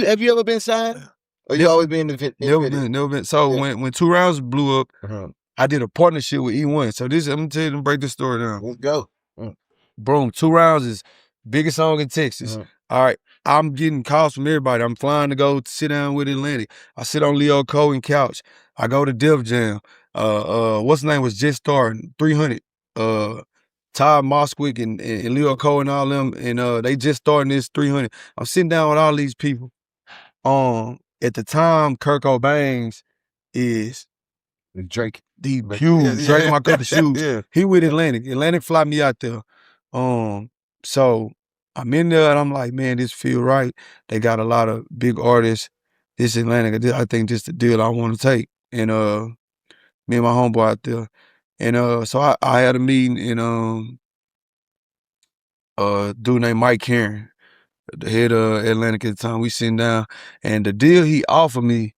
Have you ever been signed? Or you always been independent? Never been. So when 2 Rounds blew up, I did a partnership with E1. So this, I'm gonna tell you, break this story down. Let's go. Boom, 2 Rounds is biggest song in Texas. All right, I'm getting calls from everybody. I'm flying to go sit down with Altlantic. I sit on Leo Cohen couch. I go to Def Jam. What's his name was just starting 300. Todd Mosquick and Leo Cohen and all them, and they just starting this 300. I'm sitting down with all these people. At the time, Kirko Bangz is Drake. the huge Drake my couple shoes. He with Altlantic. Altlantic fly me out there. So I'm in there and I'm like, man, this feel right. They got a lot of big artists. This Altlantic, I think just the deal I want to take. And me and my homeboy out there. And so I had a meeting and dude named Mike Karen, the head of Altlantic at the time. We sitting down and the deal he offered me,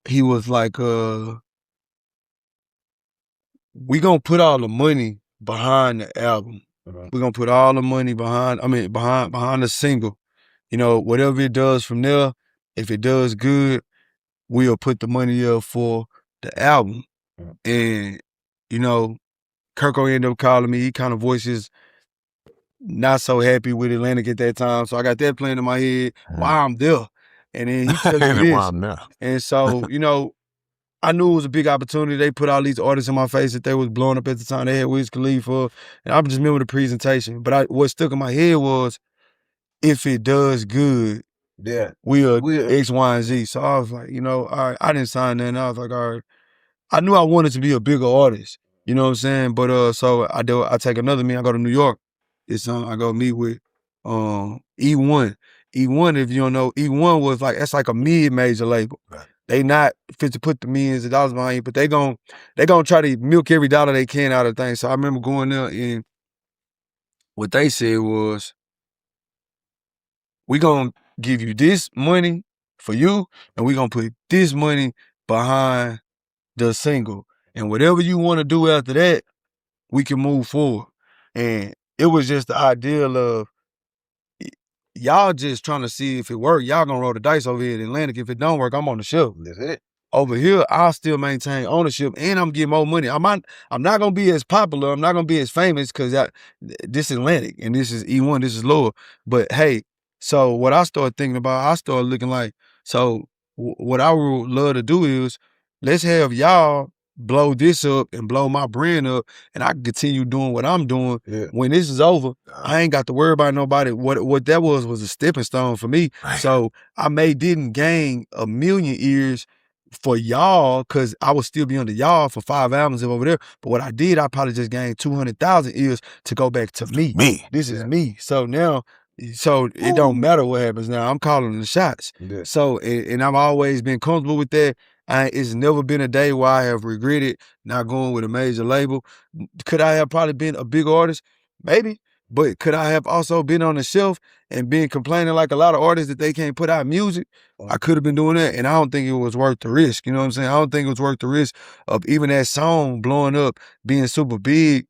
he was like, we gonna put all the money behind the album. We're gonna put all the money behind the single. You know, whatever it does from there, if it does good, we'll put the money up for the album. And, you know, Kirko ended up calling me. He kind of voices not so happy with Altlantic at that time. So I got that playing in my head while I'm there. And then he tells me this. And so, you know, I knew it was a big opportunity. They put all these artists in my face that they was blowing up at the time. They had Wiz Khalifa. And I just remember the presentation. But what stuck in my head was, if it does good, we'll X, Y, and Z. So I was like, you know, all right, I didn't sign that. And I was like, all right. I knew I wanted to be a bigger artist. You know what I'm saying? But so I take another meeting. I go to New York. I go meet with E1. E1, if you don't know, E1 was like, that's like a mid-major label. Right. They not fit to put the millions of dollars behind you, but they gon' try to milk every dollar they can out of things. So I remember going there and what they said was, we gonna give you this money for you, and we gonna put this money behind the single. And whatever you wanna do after that, we can move forward. And it was just the ideal of, y'all just trying to see if it work. Y'all gonna roll the dice over here at Altlantic. If it don't work, I'm on the show. That's it. Over here, I'll still maintain ownership and I'm getting more money. I'm not gonna be as popular. I'm not gonna be as famous because this is Altlantic and this is E1, this is lower. But hey, so what I started thinking about, I started looking like, so what I would love to do is, let's have y'all blow this up and blow my brand up, and I can continue doing what I'm doing. When this is over, I ain't got to worry about nobody. What that was a stepping stone for me. Right. So I didn't gain a million ears for y'all, because I would still be under y'all for 5 albums over there. But what I did, I probably just gained 200,000 ears to go back to me. This is me. So now, it don't matter what happens now. I'm calling the shots. So, and I've always been comfortable with that. It's never been a day where I have regretted not going with a major label. Could I have probably been a big artist? Maybe. But could I have also been on the shelf and been complaining like a lot of artists that they can't put out music? I could have been doing that, and I don't think it was worth the risk. You know what I'm saying? I don't think it was worth the risk of even that song blowing up, being super big,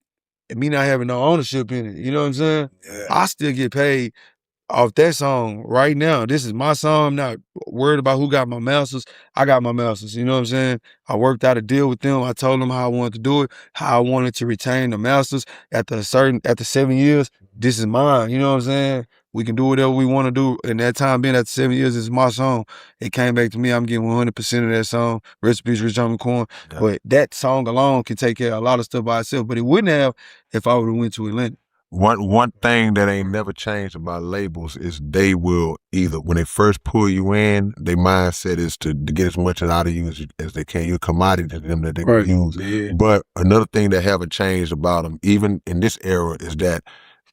and me not having no ownership in it. You know what I'm saying? I still get paid off that song right now. This is my song. I'm not worried about who got my masters. I got my masters. You know what I'm saying? I worked out a deal with them. I told them how I wanted to do it, how I wanted to retain the masters. After 7 years, this is mine. You know what I'm saying? We can do whatever we want to do. And that time being, after 7 years, it's my song. It came back to me. I'm getting 100% of that song. Recipes, Rich on the Corn. But that song alone can take care of a lot of stuff by itself. But it wouldn't have if I would have went to Altlantic. One thing that ain't never changed about labels is they will either, when they first pull you in, their mindset is to get as much out of you as they can. You're a commodity to them that they can use. Yeah. But another thing that haven't changed about them, even in this era, is that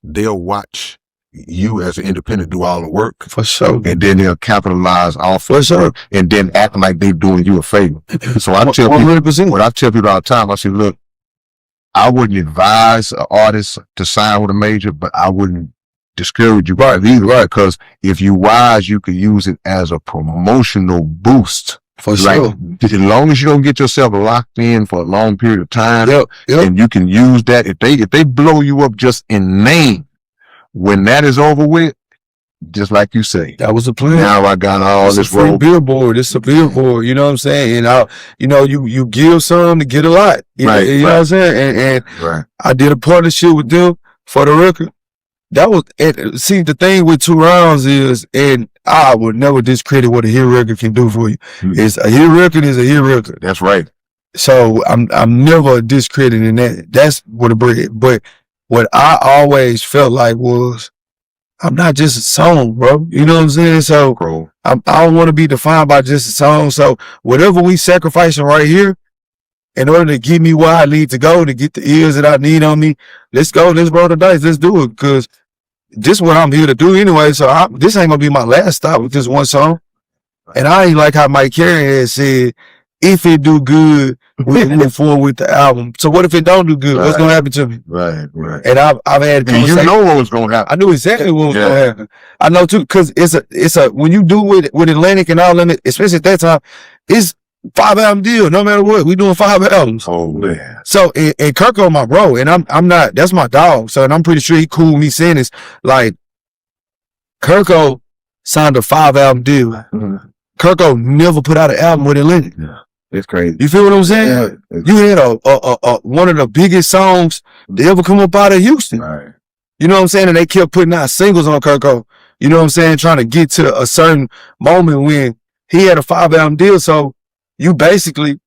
they'll watch you as an independent do all the work. For sure. And then they'll capitalize off of it and then act like they're doing you a favor. So I tell 100%. What I tell people all the time, I say, look, I wouldn't advise an artist to sign with a major, but I wouldn't discourage you either, right? Because if you wise, you could use it as a promotional boost. For sure. As long as you don't get yourself locked in for a long period of time, and you can use that. If they blow you up just in name, when that is over with, just like you say. That was the plan. Now I got all It's this a free road. billboard. It's a billboard. You know what I'm saying? And you give some to get a lot. You know what I'm saying? And I did a partnership with them for the record. That was see, the thing with 2 Rounds is, and I would never discredit what a hit record can do for you. It's a hit record is a hit record. That's right. So I'm never discrediting that. That's what a bread. But what I always felt like was, I'm not just a song, bro. You know what I'm saying? So I don't want to be defined by just a song. So whatever we sacrificing right here, in order to get me where I need to go, to get the ears that I need on me, let's go. Let's roll the dice. Let's do it. Because this is what I'm here to do anyway. So this ain't gonna be my last stop with this one song. And I ain't like how Mike Carey had said, if it do good, we move forward with the album. So what if it don't do good? What's gonna happen to me? Right. And I've had and you know what was gonna happen. I knew exactly what was gonna happen. I know too, because it's a when you do with Atlantic and Altlantic, especially at that time, it's 5-album deal. No matter what, we doing 5 albums. Oh man. So and Kirko my bro, and I'm not. That's my dog. So and I'm pretty sure he cool with me saying this. Like Kirko signed a 5-album deal. Kirko never put out an album with Atlantic. Yeah. It's crazy. You feel what I'm saying? Yeah. You had a one of the biggest songs to ever come up out of Houston. Right. You know what I'm saying? And they kept putting out singles on Kirko. You know what I'm saying? Trying to get to a certain moment when he had a 5-album deal. So you basically,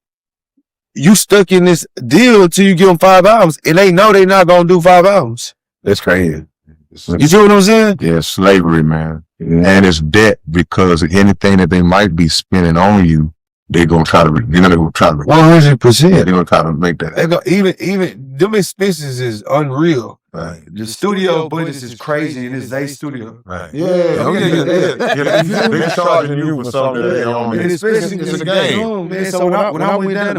you stuck in this deal until you give them 5 albums, and they know they not gonna do 5 albums. That's crazy. You see what I'm saying? Yeah, slavery, man. And it's debt, because anything that they might be spending on you, they're gonna try to 100%. They're gonna try to make that. They go, even them expenses is unreal. Right. The studio budgets is crazy, and it's their studio. Right. Yeah. They're charging you for something that they don't. And especially it's a game. Man, so when I went down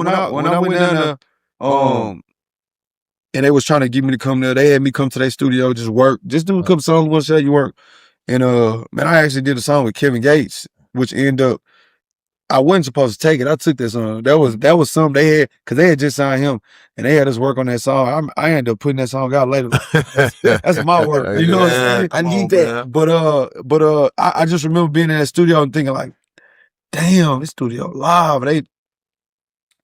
there, and they was trying to get me to come there, they had me come to their studio, just do a couple songs, one shot you work. And man, I actually did a song with Kevin Gates, which ended up, I wasn't supposed to take it. I took that song. That was something they had, because they had just signed him, and they had us work on that song. I ended up putting that song out later. That's my work. You know what I'm saying? I need that. But I just remember being in that studio and thinking like, damn, this studio live. They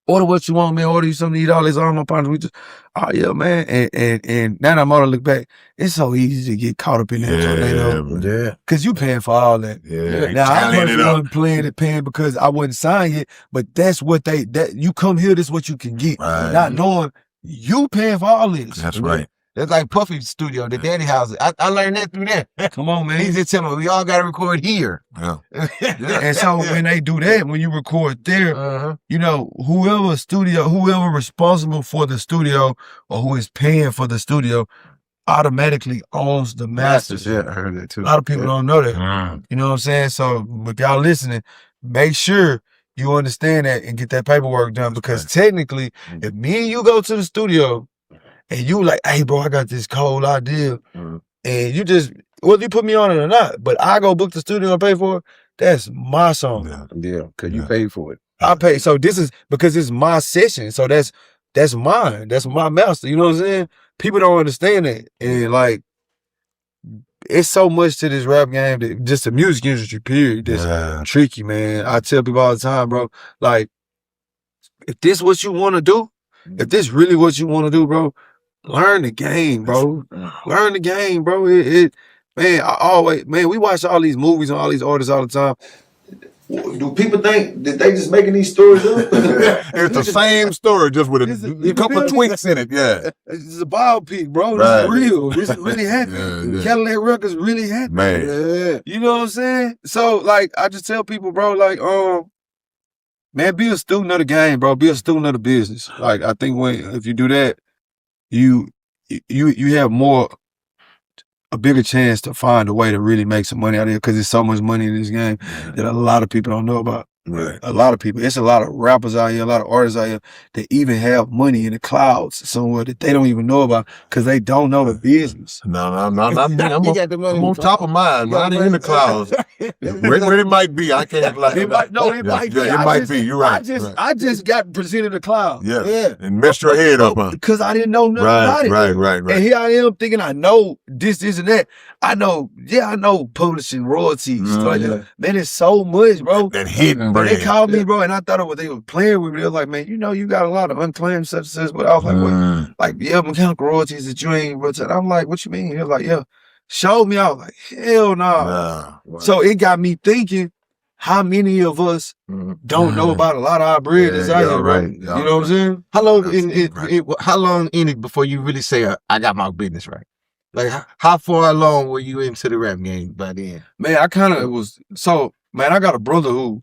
order what you want, man. Order you something to eat, all this, all my partners. We just, oh yeah, man. And now that I'm on to look back, it's so easy to get caught up in that tornado. Yeah. Cause you paying for all that. Yeah. Now I wasn't paying because I wasn't signed yet, but that's what you come here, this is what you can get. Right. Not knowing you paying for all this. That's right. That's like Puffy's studio, the Daddy House. I learned that through that. Come on, man. He just tell me, we all got to record here. Yeah. And so when they do that, when you record there, you know, whoever responsible for the studio or who is paying for the studio automatically owns the masters. Yeah, I heard that too. A lot of people don't know that. You know what I'm saying? So if y'all listening, make sure you understand that and get that paperwork done, because technically, if me and you go to the studio and you like, hey bro, I got this cold idea, and you just, whether you put me on it or not, but I go book the studio and pay for it, that's my song. Yeah, because you paid for it. I pay. So this is because it's my session. So that's mine. That's my master. You know what I'm saying? People don't understand that. And like, it's so much to this rap game, that just the music industry, period, that's tricky, man. I tell people all the time, bro, like, if this what you want to do, if this really what you want to do, bro, learn the game, bro. Learn the game, bro. Man, we watch all these movies and all these artists all the time. Do people think that they just making these stories up? It's the same story, just with a couple of tweaks in it. Yeah, it's a biopic, bro. This is real. This is really happening. Cadillac Records really happening. Man. You know what I'm saying? So, like, I just tell people, bro, like, man, be a student of the game, bro. Be a student of the business. Like, I think if you do that, you have a bigger chance to find a way to really make some money out of it, because there's so much money in this game that a lot of people don't know about. Right. A lot of people. It's a lot of rappers out here, a lot of artists out here that even have money in the clouds somewhere that they don't even know about because they don't know the business. No, I'm on top of mine. Mine ain't in the clouds. Where it might be, I can't like. It might be. It might be. You're right. I just got presented a cloud. Yeah. And messed your head up, huh? Because I didn't know nothing about it. Right. And here I am thinking I know this, and that. I know publishing royalties. Man, it's so much, bro. That hidden brand. They called me, bro, and I thought they were playing with me. They were like, man, you got a lot of unclaimed such and such. But I was like, what? Like, mechanical royalties that you ain't. I'm like, what you mean? He was like, yeah. Showed me. I was like, hell no. Wow. So it got me thinking, how many of us don't know about a lot of our bread that's out here, right? You know what I'm saying? How long in it before you really say, I got my business right? Like, how far along were you into the rap game by then? Man, I kind of was. So, man, I got a brother who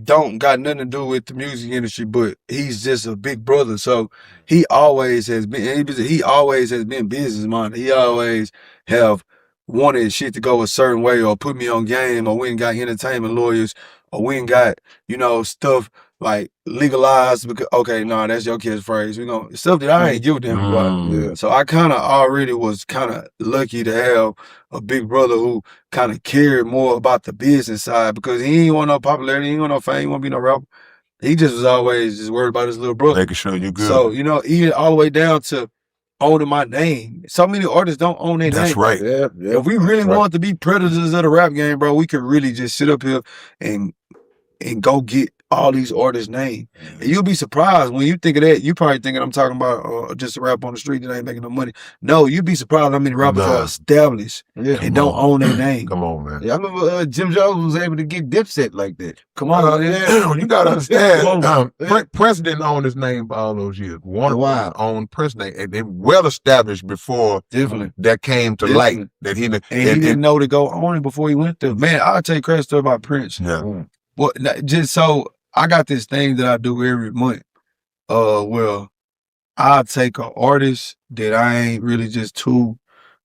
don't got nothing to do with the music industry, but he's just a big brother. So he always has been business minded. He always have wanted shit to go a certain way or put me on game or went and got entertainment lawyers or went and got, stuff like legalized because, okay, no, that's your kid's phrase. We gonna stuff that I ain't give a damn about. So I kind of already was kind of lucky to have a big brother who kind of cared more about the business side because he ain't want no popularity, he ain't want no fame, he want to be no rapper. He just was always just worried about his little brother. Making sure you good. So, even all the way down to owning my name. So many artists don't own their name. That's right. Yeah. If we really want to be predators of the rap game, bro, we could really just sit up here and go get all these artists' names. And you'll be surprised when you think of that. You probably thinking I'm talking about just a rap on the street that ain't making no money. No, you'd be surprised how many rappers are established and don't own their name. Come on, man. Yeah, I remember Jim Jones was able to get Dipset like that. Come on, you gotta understand. Prince didn't own his name for all those years. Warner owned Prince name, and they well established before that came to light. That he didn't know to go on it before he went there. Man, I'll tell you a crazy story about Prince. Yeah. Well, just so I got this thing that I do every month. Well, I'll take an artist that I ain't really just too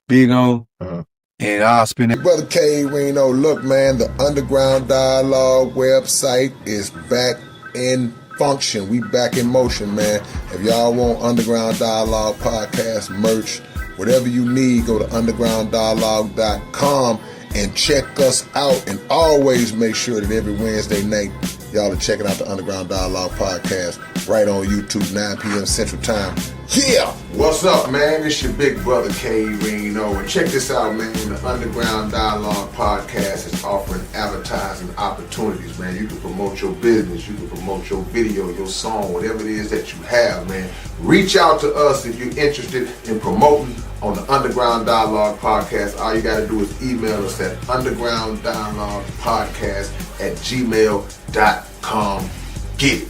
big on, and I'll spend it. Brother K. Reno, look, man, the Underground Dialogue website is back in function. We back in motion, man. If y'all want Underground Dialogue podcast merch, whatever you need, go to undergrounddialogue.com and check us out. And always make sure that every Wednesday night, y'all are checking out the Underground Dialogue podcast right on YouTube, 9 p.m. Central Time. Yeah! What's up, man? It's your big brother, K. Reno. And check this out, man. The Underground Dialogue podcast is offering advertising opportunities, man. You can promote your business. You can promote your video, your song, whatever it is that you have, man. Reach out to us if you're interested in promoting on the Underground Dialogue podcast. All you got to do is email us at undergrounddialoguepodcast@gmail.com. Get it.